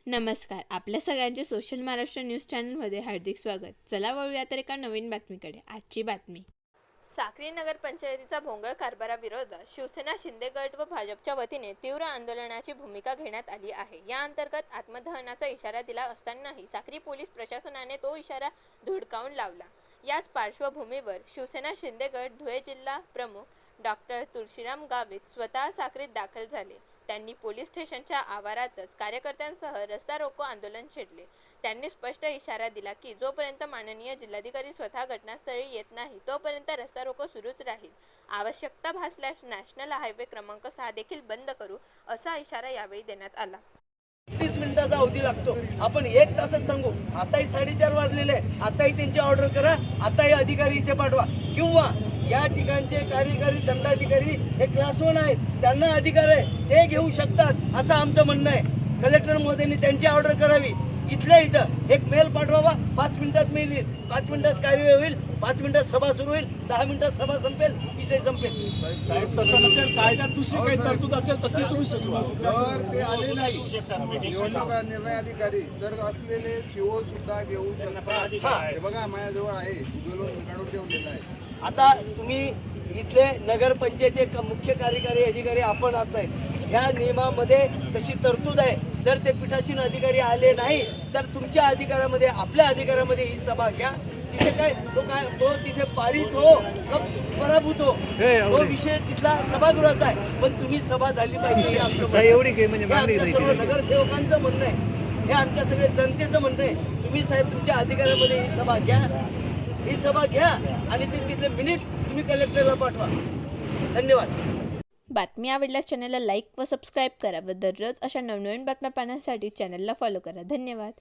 नमस्कार. आपल्या सगळ्यांचे सोशल महाराष्ट्र न्यूज चॅनलमध्ये हार्दिक स्वागत. चला वळूया तर एका नवीन बातमीकडे. आजची बातमी. साक्री नगरपंचायतीचा भोंगळ कारभाराविरोधात शिवसेना, शिंदे गट व भाजपच्या वतीने तीव्र आंदोलनाची भूमिका घेण्यात आली आहे. या अंतर्गत आत्मदहनाचा इशारा दिला असतानाही साक्री पोलीस प्रशासनाने तो इशारा धुडकावून लावला. याच पार्श्वभूमीवर शिवसेना, शिंदे गट धुळे जिल्हा प्रमुख डॉक्टर तुळशीराम गावित स्वतः साक्रीत दाखल झाले. त्यांनी पोलीस स्टेशनच्या आवारातच कार्यकर्त्यांसह रस्ता रोको आंदोलन छेडले. त्यांनी स्पष्ट इशारा दिला की जोपर्यंत माननीय जिल्हाधिकारी स्वतः घटनास्थळी येत नाही तोपर्यंत रस्ता रोको सुरूच राहील. आवश्यकता भासल्यास नॅशनल हायवे क्रमांक 6 देखील बंद करू, असा इशारा यावेळी देण्यात आला. 30 मिनिटाचा अवधी लागतो. आपण 1 तासात सांगू. आताही 4:30 वाजलेले, आताही त्यांची ऑर्डर करा, आताही अधिकारी इथे पाठवा. किंवा या ठिकाणचे कार्यकारी दंडाधिकारी हे क्लास 1 आहेत, त्यांना अधिकार आहे, ते घेऊ शकतात असं आमचं म्हणणं आहे. कलेक्टर महोदयांनी त्यांची ऑर्डर करावी. इथल्या इथं एक मेल पाठवावा, 5 मिनिटात मेल येईल, 5 मिनिटात कार्यवाही होईल, 5 मिनिटात सभा सुरू होईल, 10 मिनिटात सभा संपेल, विषय संपेल. साहेब तसं नसेल, कायद्यात दुसरी काही तरतूद असेल तर ती तुम्ही सुचवा. तर ते आले नाही. निवडणूक निर्णय अधिकारी जर असलेले शिओ सुद्धा घेऊ शकतात. हे बघा माझ्याजवळ आहे, काढून ठेवलेला आहे. आता तुम्ही इथले नगरपंचायती मुख्य कार्यकारी अधिकारी आपण आहे. ह्या नियमामध्ये तशी तरतूद आहे. जर ते पीठासीन अधिकारी आले नाही तर तुमच्या अधिकारामध्ये, आपल्या अधिकारामध्ये ही सभा घ्या. तिथे तो तिथे पारित हो, पराभूत हो, तो विषय तिथला सभागृहाचा आहे. पण तुम्ही सभा झाली पाहिजे हे आमचं सर्व नगरसेवकांचं म्हणणं आहे, हे आमच्या सगळ्या जनतेचं म्हणणं आहे. तुम्ही साहेब तुमच्या अधिकारामध्ये ही सभा घ्या, ही सभा घ्या आणि ते तिथले मिनिट्स तुम्ही कलेक्टरला पाठवा. धन्यवाद. बातमी आवडल्यास चॅनलला लाईक व सबस्क्राईब करा व दररोज अशा नवनवीन बातम्या पाहण्यासाठी चॅनलला फॉलो करा. धन्यवाद.